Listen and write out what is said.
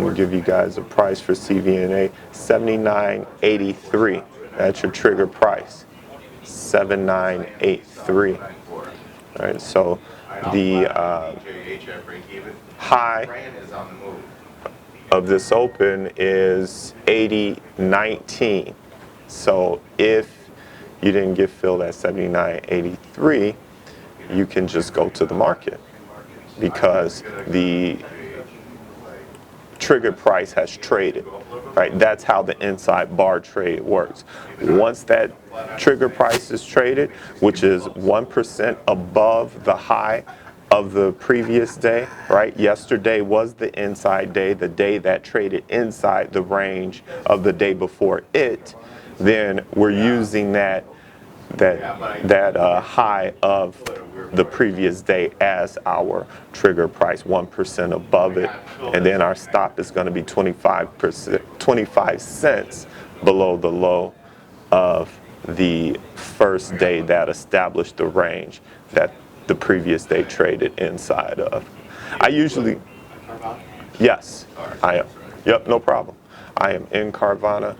We'll give you guys a price for CVNA, $79.83. That's your trigger price, $79.83. All right, so the high of this open is 80.19. So if you didn't get filled at 79.83, you can just go to the market because the trigger price has traded, right? That's how the inside bar trade works. Once that trigger price is traded, which is 1% above the high of the previous day, right? Yesterday was the inside day, the day that traded inside the range of the day before it, then we're using that high of the previous day as our trigger price, 1% above it, and then our stop is going to be 25 cents below the low of the first day that established the range that the previous day traded inside of. I usually, yes, I am. Yep, no problem. I am in Carvana.